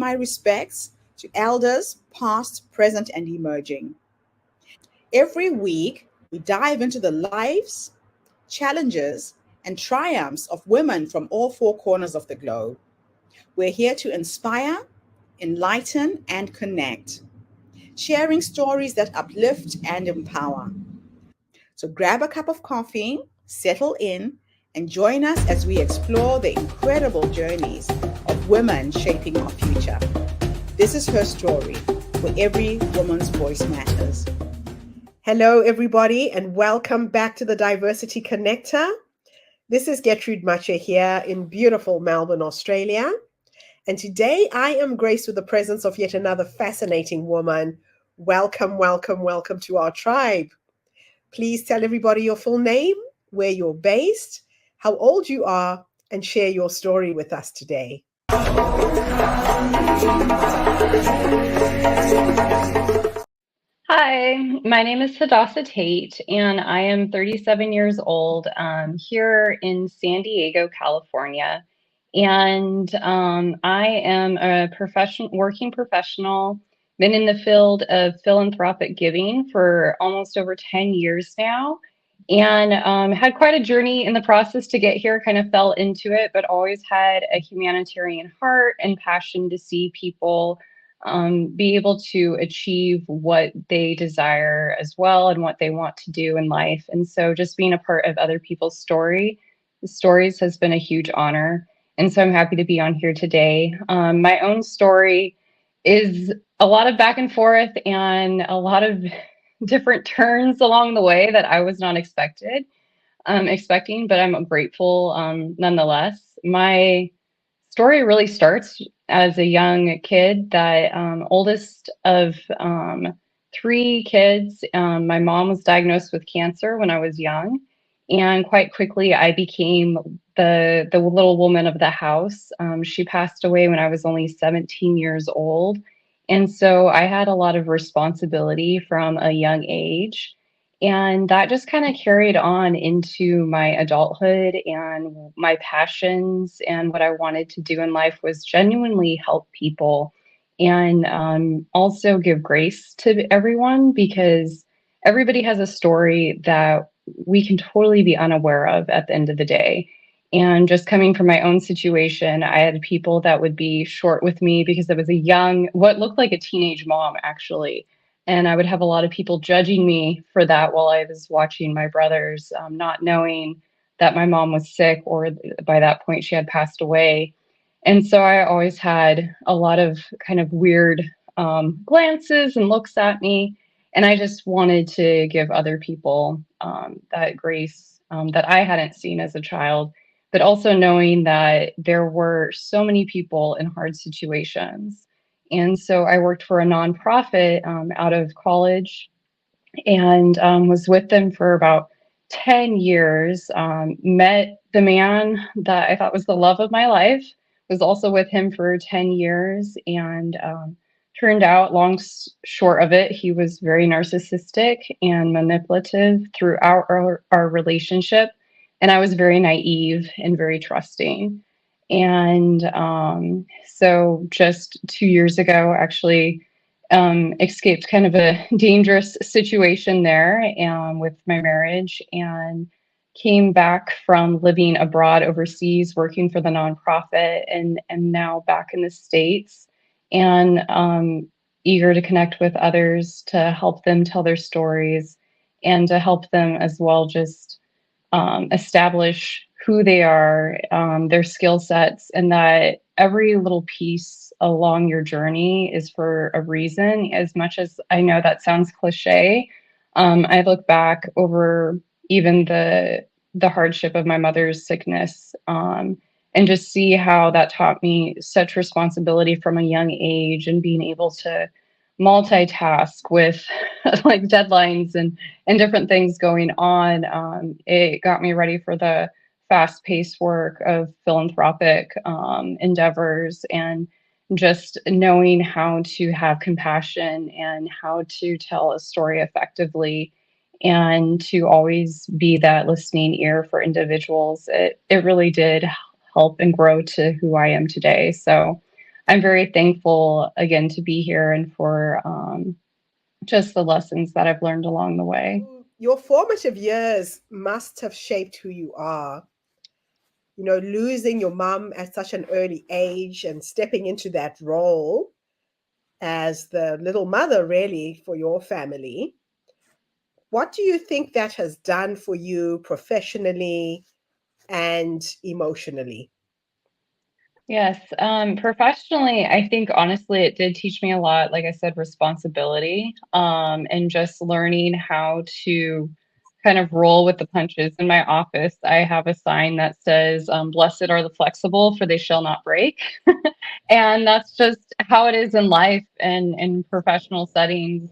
my respects to elders, past, present, and emerging. Every week, we dive into the lives, challenges, and triumphs of women from all four corners of the globe. We're here to inspire, enlighten, and connect, sharing stories that uplift and empower. So grab a cup of coffee, settle in, and join us as we explore the incredible journeys of women shaping our future. This is Her Story, where every woman's voice matters. Hello, everybody, and welcome back to the Diversity Connector. This is Gertrude Mache here in beautiful Melbourne, Australia. And today I am graced with the presence of yet another fascinating woman. Welcome, welcome, welcome to our tribe. Please tell everybody your full name, where you're based, how old you are, and share your story with us today. Hi, my name is Hadassah Tate, and I am 37 years old here in San Diego, California. And I am a working professional, been in the field of philanthropic giving for almost over 10 years now, and had quite a journey in the process to get here, kind of fell into it, but always had a humanitarian heart and passion to see people be able to achieve what they desire as well and what they want to do in life. And so just being a part of other people's stories has been a huge honor. And so I'm happy to be on here today. My own story is a lot of back and forth and a lot of different turns along the way that I was not expecting, but I'm grateful nonetheless. My story really starts as a young kid, that oldest of three kids. My mom was diagnosed with cancer when I was young, and quite quickly I became the little woman of the house. She passed away when I was only 17 years old, and so I had a lot of responsibility from a young age. And that just kind of carried on into my adulthood, and my passions and what I wanted to do in life was genuinely help people and also give grace to everyone, because everybody has a story that we can totally be unaware of at the end of the day. And just coming from my own situation, I had people that would be short with me because I was what looked like a teenage mom, actually. And I would have a lot of people judging me for that while I was watching my brothers, not knowing that my mom was sick, or by that point she had passed away. And so I always had a lot of kind of weird glances and looks at me. And I just wanted to give other people that grace that I hadn't seen as a child, but also knowing that there were so many people in hard situations. And so I worked for a nonprofit out of college, and was with them for about 10 years. Met the man that I thought was the love of my life, was also with him for 10 years, and turned out, short of it, he was very narcissistic and manipulative throughout our relationship. And I was very naive and very trusting. And so just 2 years ago, actually, escaped kind of a dangerous situation there with my marriage, and came back from living abroad overseas, working for the nonprofit, and now back in the States, and eager to connect with others to help them tell their stories, and to help them as well just establish who they are, their skill sets, and that every little piece along your journey is for a reason. As much as I know that sounds cliche, I look back over even the hardship of my mother's sickness, and just see how that taught me such responsibility from a young age, and being able to multitask with like deadlines and different things going on. It got me ready for the fast-paced work of philanthropic endeavors, and just knowing how to have compassion and how to tell a story effectively, and to always be that listening ear for individuals. It really did help and grow to who I am today. So I'm very thankful again to be here and for just the lessons that I've learned along the way. Your formative years must have shaped who you are. You know, losing your mom at such an early age and stepping into that role as the little mother, really, for your family. What do you think that has done for you professionally and emotionally? Yes, professionally, I think honestly it did teach me a lot, like I said, responsibility, and just learning how to kind of roll with the punches. In my office, I have a sign that says, "Blessed are the flexible, for they shall not break." And that's just how it is in life and in professional settings.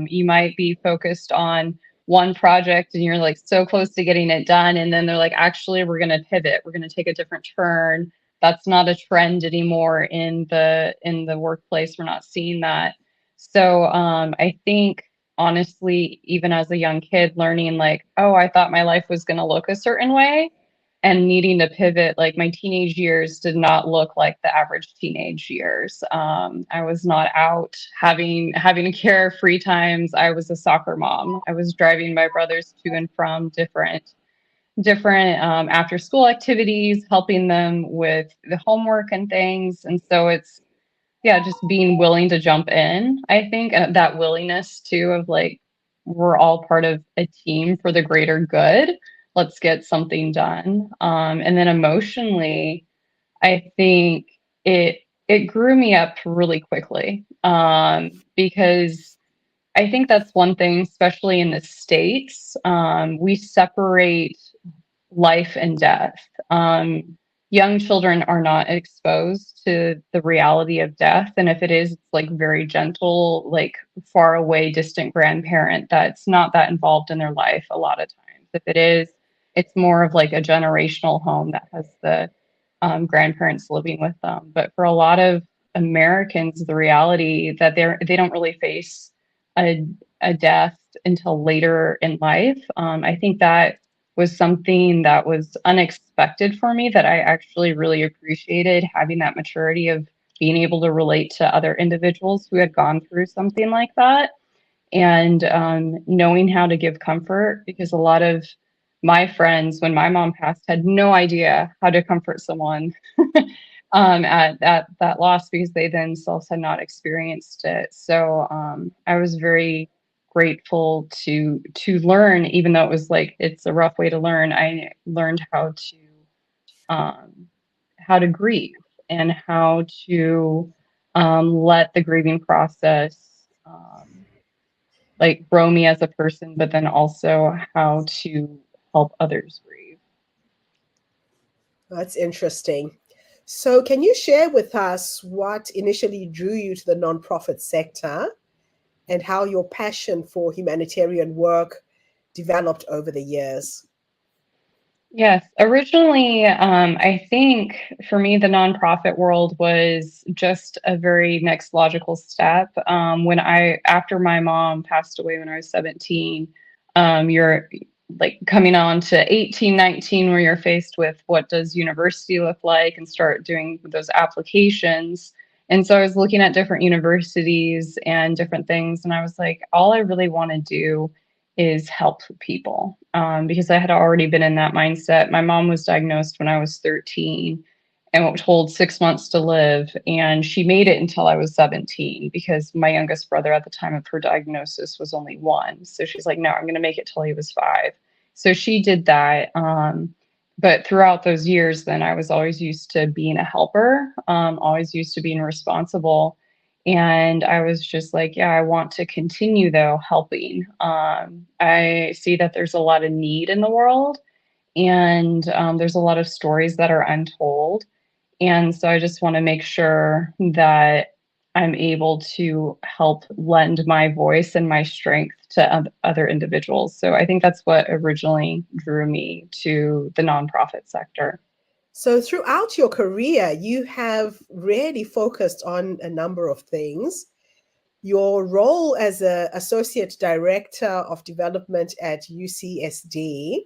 You might be focused on one project and you're like so close to getting it done, and then they're like, actually, we're going to pivot, we're going to take a different turn. That's not a trend anymore in the workplace. We're not seeing that. So I think honestly, even as a young kid, learning like, oh, I thought my life was going to look a certain way, and needing to pivot. Like my teenage years did not look like the average teenage years. I was not out having to care free times. I was a soccer mom. I was driving my brothers to and from different after school activities, helping them with the homework and things. And so it's, yeah, just being willing to jump in, I think, and that willingness too of like, we're all part of a team for the greater good. Let's get something done. And then emotionally, I think it grew me up really quickly, because I think that's one thing, especially in the States, we separate life and death. Young children are not exposed to the reality of death. And if it is, it's like very gentle, like far away, distant grandparent that's not that involved in their life a lot of times. If it is, it's more of like a generational home that has the grandparents living with them. But for a lot of Americans, the reality that they don't really face a, a death until later in life. I think that was something that was unexpected for me that I actually really appreciated, having that maturity of being able to relate to other individuals who had gone through something like that, and knowing how to give comfort, because a lot of my friends, when my mom passed, had no idea how to comfort someone at that loss, because they themselves had not experienced it. So I was very grateful to learn, even though it was like it's a rough way to learn. I learned um, how to grieve and how to let the grieving process like grow me as a person, but then also how to help others grieve. That's interesting. So, can you share with us what initially drew you to the nonprofit sector and how your passion for humanitarian work developed over the years? Yes, originally, I think for me, the nonprofit world was just a very next logical step. After my mom passed away when I was 17, you're like coming on to 18, 19, where you're faced with what does university look like and start doing those applications. And so I was looking at different universities and different things, and I was like, all I really want to do is help people, because I had already been in that mindset. My mom was diagnosed when I was 13 and told 6 months to live. And she made it until I was 17 because my youngest brother at the time of her diagnosis was only one. So she's like, no, I'm going to make it till he was 5. So she did that. But throughout those years, then I was always used to being a helper, always used to being responsible. And I was just like, yeah, I want to continue though helping. I see that there's a lot of need in the world, and there's a lot of stories that are untold. And so I just want to make sure that I'm able to help lend my voice and my strength to other individuals. So I think that's what originally drew me to the nonprofit sector. So, throughout your career, you have really focused on a number of things. Your role as an associate director of development at UCSD,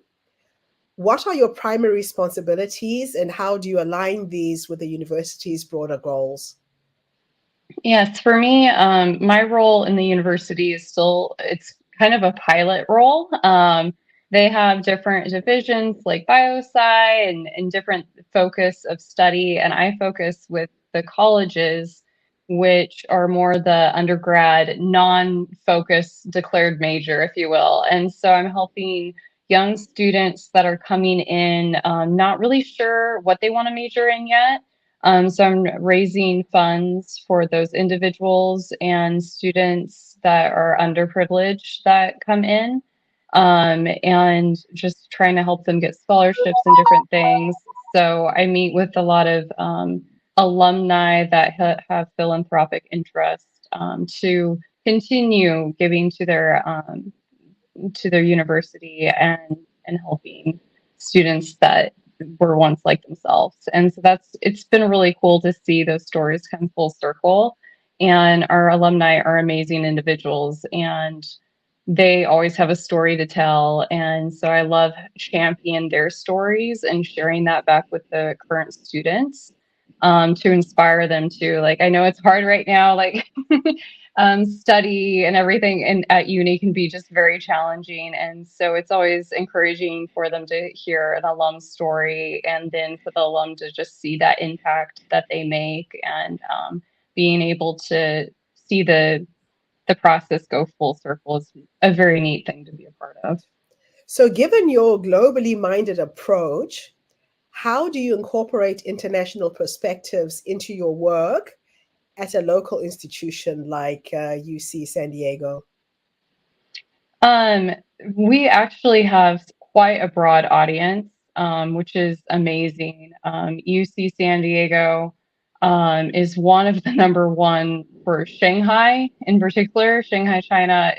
what are your primary responsibilities and how do you align these with the university's broader goals? Yes, for me, my role in the university is still, it's kind of a pilot role. They have different divisions like biosci and different focus of study, and I focus with the colleges, which are more the undergrad, non-focus declared major, if you will. And so I'm helping young students that are coming in, not really sure what they want to major in yet. So I'm raising funds for those individuals and students that are underprivileged that come in, and just trying to help them get scholarships and different things. So I meet with a lot of alumni that have philanthropic interest, to continue giving to their university and helping students that were once like themselves. And so it's been really cool to see those stories come full circle. And our alumni are amazing individuals, and they always have a story to tell. And so I love championing their stories and sharing that back with the current students, to inspire them to, like, I know it's hard right now, like study and everything and at uni can be just very challenging. And so it's always encouraging for them to hear an alum story, and then for the alum to just see that impact that they make, and being able to see the process go full circle is a very neat thing to be a part of. So, given your globally minded approach, how do you incorporate international perspectives into your work at a local institution like UC San Diego? Um, we actually have quite a broad audience, which is amazing. UC San Diego is one of the number one for Shanghai in particular, Shanghai, China.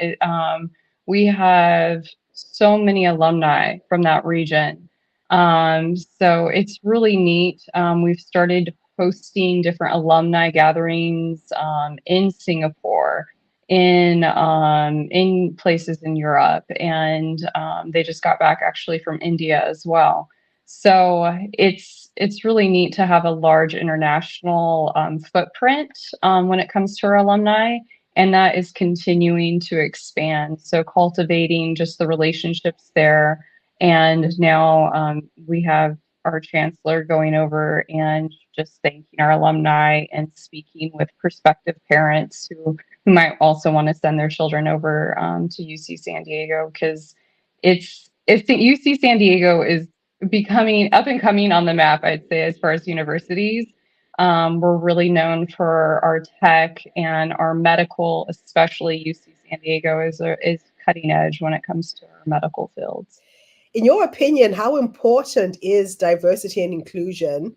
We have so many alumni from that region. So it's really neat. We've started hosting different alumni gatherings in Singapore, in places in Europe, and they just got back actually from India as well. So it's really neat to have a large international footprint when it comes to our alumni, and that is continuing to expand. So cultivating just the relationships there, and now we have our chancellor going over and just thanking our alumni and speaking with prospective parents who might also want to send their children over to UC San Diego, because it's UC San Diego is becoming up and coming on the map, I'd say, as far as universities. We're really known for our tech and our medical, especially UC San Diego is cutting edge when it comes to our medical fields. In your opinion, how important is diversity and inclusion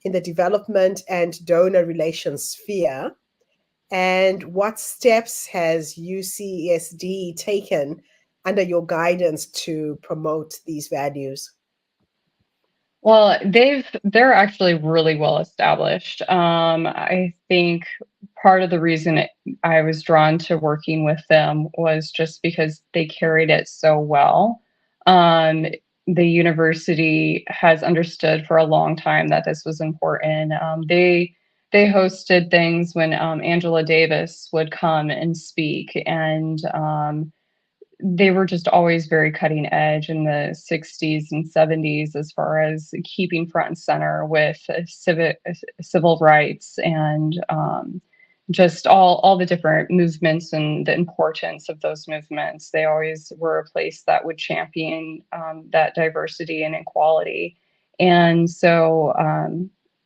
in the development and donor relations sphere? And what steps has UCSD taken under your guidance to promote these values? Well, they're actually really well established. I think part of the reason I was drawn to working with them was just because they carried it so well. Um, the university has understood for a long time that this was important. They hosted things when Angela Davis would come and speak, and they were just always very cutting edge in the 60s and 70s as far as keeping front and center with civil rights, and just all the different movements and the importance of those movements. They always were a place that would champion that diversity and equality. And so,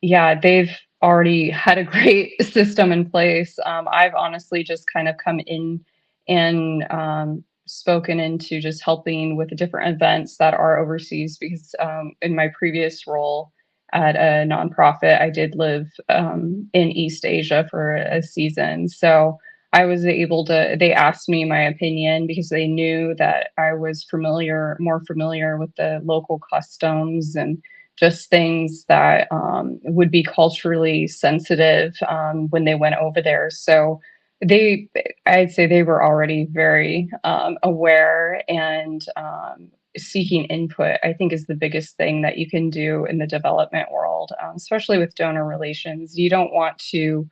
yeah, they've already had a great system in place. I've honestly just kind of come in and spoken into just helping with the different events that are overseas, because in my previous role at a nonprofit, I did live in East Asia for a season. So I was able to, they asked me my opinion because they knew that I was more familiar with the local customs and just things that would be culturally sensitive when they went over there. So I'd say they were already very aware, and seeking input, I think, is the biggest thing that you can do in the development world, especially with donor relations. You don't want to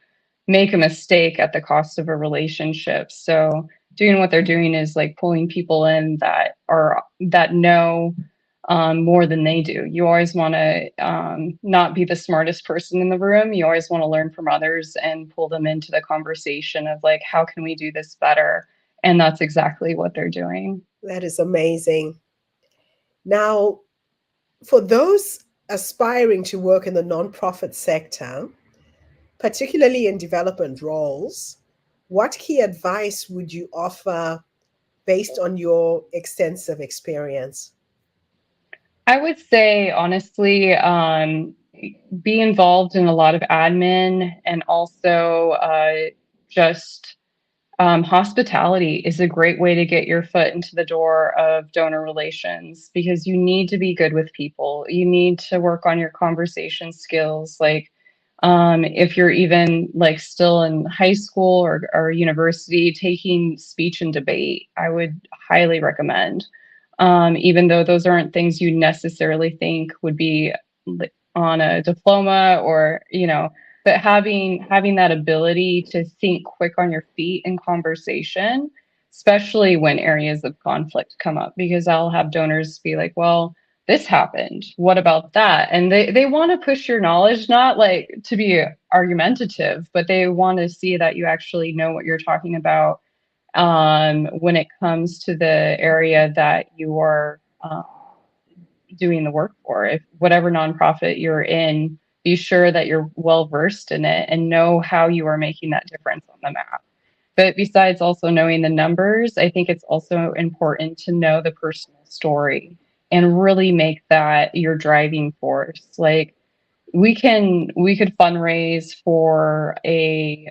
make a mistake at the cost of a relationship. So doing what they're doing is like pulling people in that know more than they do. You always want to not be the smartest person in the room. You always want to learn from others and pull them into the conversation of like, how can we do this better? And that's exactly what they're doing. That is amazing. Now, for those aspiring to work in the nonprofit sector, particularly in development roles, what key advice would you offer based on your extensive experience? I would say, honestly, be involved in a lot of admin, and also just hospitality is a great way to get your foot into the door of donor relations, because you need to be good with people. You need to work on your conversation skills. Like, if you're even like still in high school or university, taking speech and debate, I would highly recommend. Even though those aren't things you necessarily think would be on a diploma, or, but having that ability to think quick on your feet in conversation, especially when areas of conflict come up, because I'll have donors be like, well, this happened, what about that? And they want to push your knowledge, not like to be argumentative, but they want to see that you actually know what you're talking about when it comes to the area that you are doing the work for. If whatever nonprofit you're in, be sure that you're well versed in it and know how you are making that difference on the map. But besides also knowing the numbers, I think it's also important to know the personal story and really make that your driving force. Like, we could fundraise for a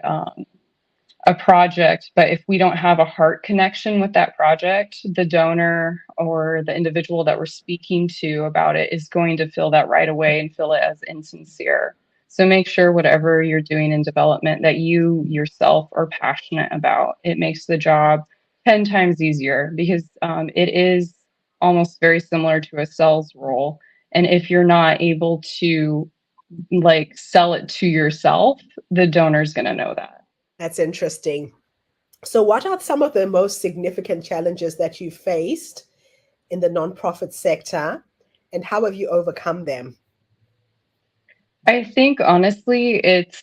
project, but if we don't have a heart connection with that project, the donor or the individual that we're speaking to about it is going to feel that right away and feel it as insincere. So make sure whatever you're doing in development that you yourself are passionate about. It makes the job 10 times easier, because it is almost very similar to a sales role. And if you're not able to like sell it to yourself, the donor's going to know that. That's interesting. So, what are some of the most significant challenges that you faced in the nonprofit sector, and how have you overcome them? I think honestly, it's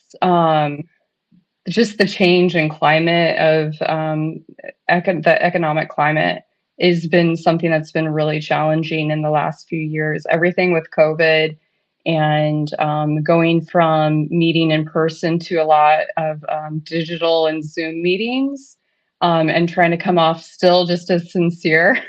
just the change in climate of the economic climate has been something that's been really challenging in the last few years. Everything with COVID and going from meeting in person to a lot of digital and Zoom meetings, and trying to come off still just as sincere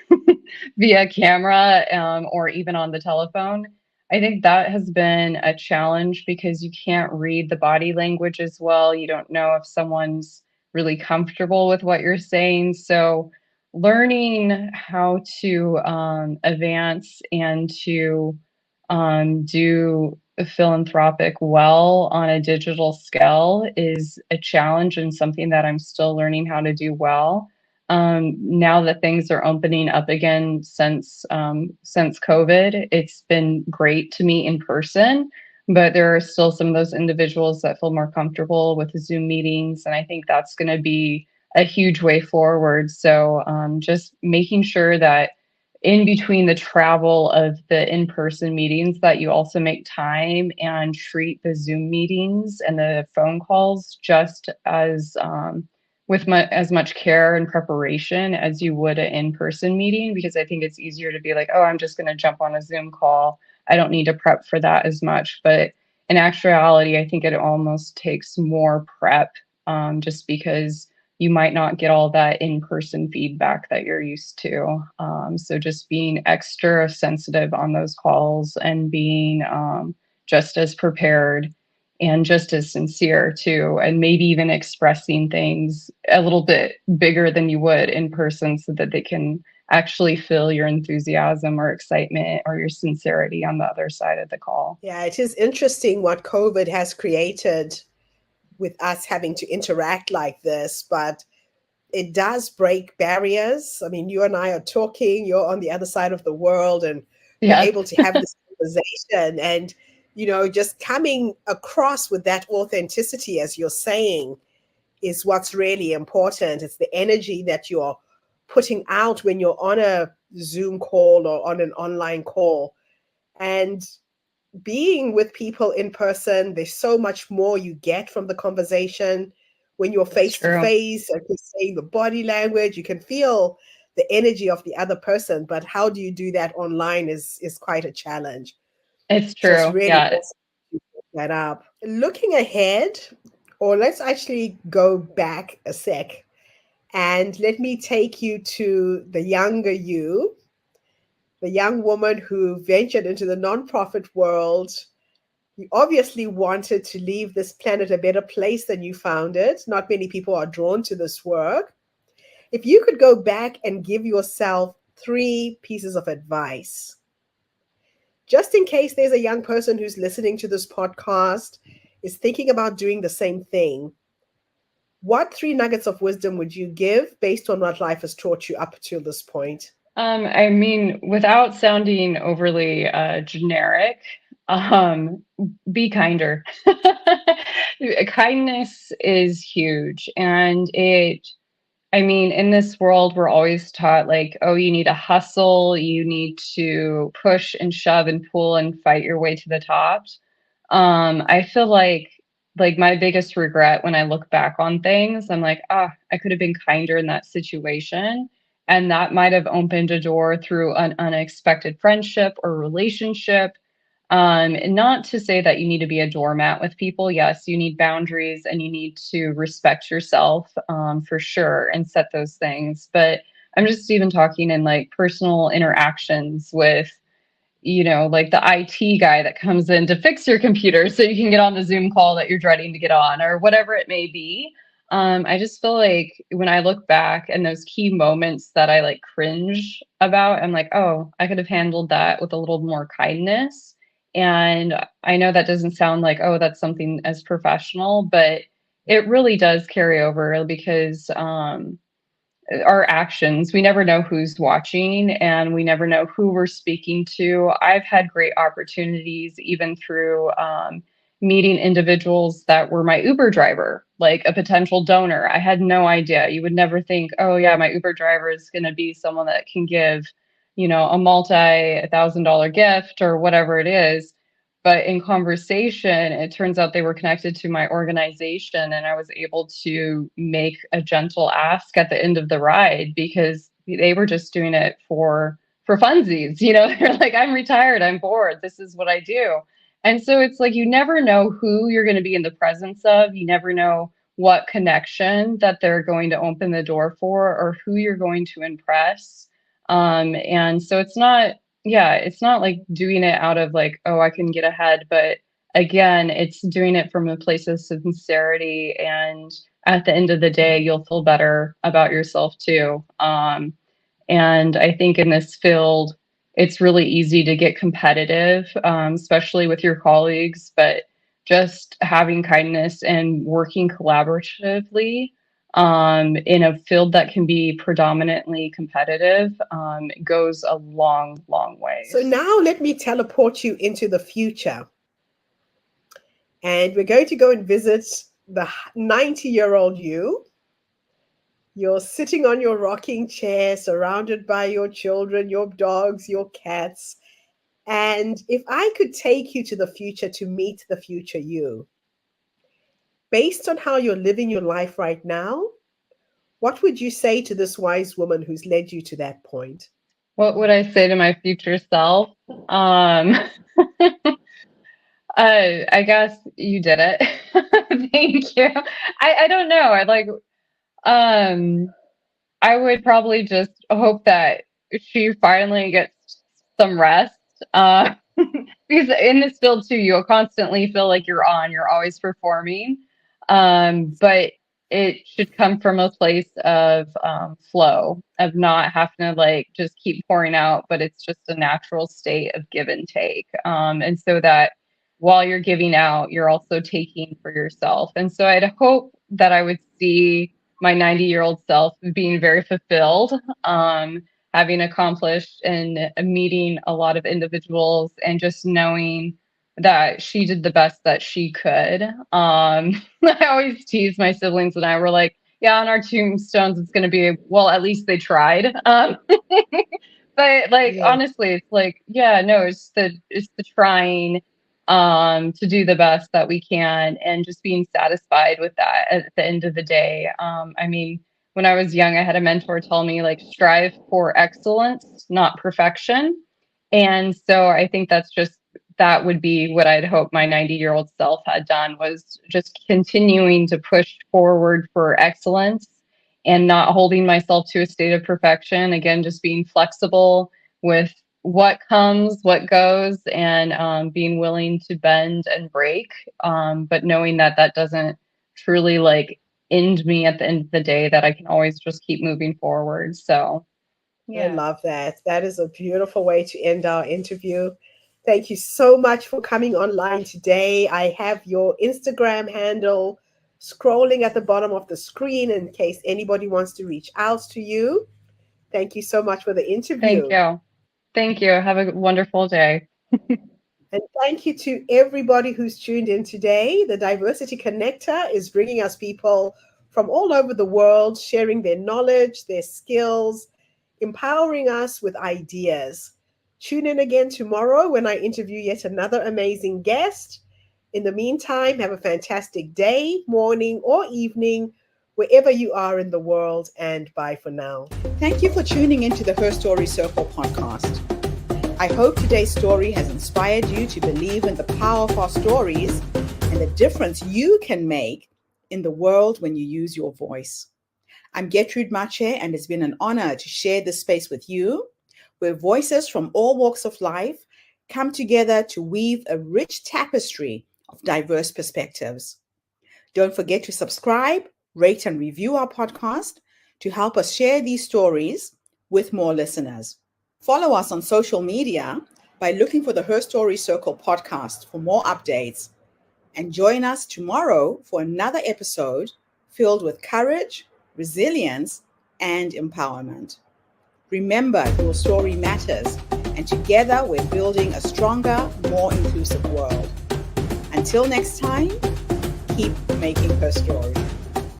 via camera, or even on the telephone. I think that has been a challenge because you can't read the body language as well. You don't know if someone's really comfortable with what you're saying. So learning how to advance and to do philanthropic well on a digital scale is a challenge, and something that I'm still learning how to do well. Now that things are opening up again since COVID, it's been great to meet in person, but there are still some of those individuals that feel more comfortable with Zoom meetings, and I think that's going to be a huge way forward. So just making sure that in between the travel of the in-person meetings, that you also make time and treat the Zoom meetings and the phone calls just as with as much care and preparation as you would an in-person meeting, because I think it's easier to be like, oh, I'm just going to jump on a Zoom call. I don't need to prep for that as much. But in actuality, I think it almost takes more prep, just because you might not get all that in-person feedback that you're used to. So just being extra sensitive on those calls and being just as prepared and just as sincere too, and maybe even expressing things a little bit bigger than you would in person, so that they can actually feel your enthusiasm or excitement or your sincerity on the other side of the call. Yeah, it is interesting what COVID has created with us having to interact like this, but it does break barriers. I mean, you and I are talking, you're on the other side of the world, and we're Yes. able to have this conversation. And just coming across with that authenticity, as you're saying, is what's really important. It's the energy that you're putting out when you're on a Zoom call or on an online call. And being with people in person, there's so much more you get from the conversation when you're face to face. Like you're saying, the body language, you can feel the energy of the other person. But how do you do that online is quite a challenge. It's So it's true. really Yeah. awesome to pick that up. Looking ahead, or let's actually go back a sec, and let me take you to the younger you, the young woman who ventured into the nonprofit world. You obviously wanted to leave this planet a better place than you found it. Not many people are drawn to this work. If you could go back and give yourself 3 pieces of advice, just in case there's a young person who's listening to this podcast, is thinking about doing the same thing, what 3 nuggets of wisdom would you give based on what life has taught you up to this point? I mean, without sounding overly generic, be kinder. Kindness is huge. And I mean, in this world, we're always taught like, oh, you need to hustle, you need to push and shove and pull and fight your way to the top. I feel like my biggest regret when I look back on things, I'm like, I could have been kinder in that situation. And that might have opened a door through an unexpected friendship or relationship. And not to say that you need to be a doormat with people. Yes, you need boundaries and you need to respect yourself for sure and set those things. But I'm just even talking in like personal interactions with like the IT guy that comes in to fix your computer so you can get on the Zoom call that you're dreading to get on or whatever it may be. I just feel like when I look back and those key moments that I like cringe about, I'm like, oh, I could have handled that with a little more kindness. And I know that doesn't sound like, oh, that's something as professional, but it really does carry over because our actions. We never know who's watching and we never know who we're speaking to. I've had great opportunities even through meeting individuals that were my Uber driver, like a potential donor. I had no idea. You would never think, oh, yeah, my Uber driver is going to be someone that can give, a multi-$1,000 gift or whatever it is. But in conversation, it turns out they were connected to my organization, and I was able to make a gentle ask at the end of the ride because they were just doing it for funsies. They're like, I'm retired, I'm bored, this is what I do. And so it's like you never know who you're going to be in the presence of. You never know what connection that they're going to open the door for or who you're going to impress. And so it's not like doing it out of like, oh, I can get ahead. But again, it's doing it from a place of sincerity. And at the end of the day, you'll feel better about yourself too. And I think in this field, it's really easy to get competitive, especially with your colleagues, but just having kindness and working collaboratively in a field that can be predominantly competitive goes a long, long way. So now let me teleport you into the future. And we're going to go and visit the 90-year-old you. You're sitting on your rocking chair, surrounded by your children, your dogs, your cats. And if I could take you to the future to meet the future you, based on how you're living your life right now, what would you say to this wise woman who's led you to that point? What would I say to my future self? I guess you did it. Thank you. I don't know. I would probably just hope that she finally gets some rest. Because in this field too, you'll constantly feel like you're always performing. But it should come from a place of flow, of not having to like just keep pouring out, but it's just a natural state of give and take. And so that while you're giving out, you're also taking for yourself. And so I'd hope that I would see my 90-year-old self being very fulfilled, having accomplished and meeting a lot of individuals and just knowing that she did the best that she could. I always tease my siblings and I were like, yeah, on our tombstones, it's going to be, well, at least they tried. But like, Yeah. honestly, it's like, yeah, no, it's the trying, to do the best that we can and just being satisfied with that at the end of the day. I mean, when I was young, I had a mentor tell me like, strive for excellence, not perfection. And so I think that would be what I'd hope my 90-year-old self had done, was just continuing to push forward for excellence and not holding myself to a state of perfection. Again, just being flexible with what comes, what goes, and being willing to bend and break, but knowing that that doesn't truly like end me at the end of the day, that I can always just keep moving forward. So I yeah. love that. That is a beautiful way to end our interview. Thank you so much for coming online today. I have your Instagram handle scrolling at the bottom of the screen in case anybody wants to reach out to you. Thank you so much for the interview. Thank you. Thank you. Have a wonderful day. And thank you to everybody who's tuned in today. The Diversity Connector is bringing us people from all over the world, sharing their knowledge, their skills, empowering us with ideas. Tune in again tomorrow when I interview yet another amazing guest. In the meantime, have a fantastic day, morning, or evening, wherever you are in the world, and bye for now. Thank you for tuning into the Her Story Circle podcast. I hope today's story has inspired you to believe in the power of our stories and the difference you can make in the world when you use your voice. I'm Gertrude Mache, and it's been an honor to share this space with you, where voices from all walks of life come together to weave a rich tapestry of diverse perspectives. Don't forget to subscribe, rate, and review our podcast to help us share these stories with more listeners. Follow us on social media by looking for the Her Story Circle podcast for more updates. And join us tomorrow for another episode filled with courage, resilience, and empowerment. Remember, your story matters, and together we're building a stronger, more inclusive world. Until next time, keep making her story.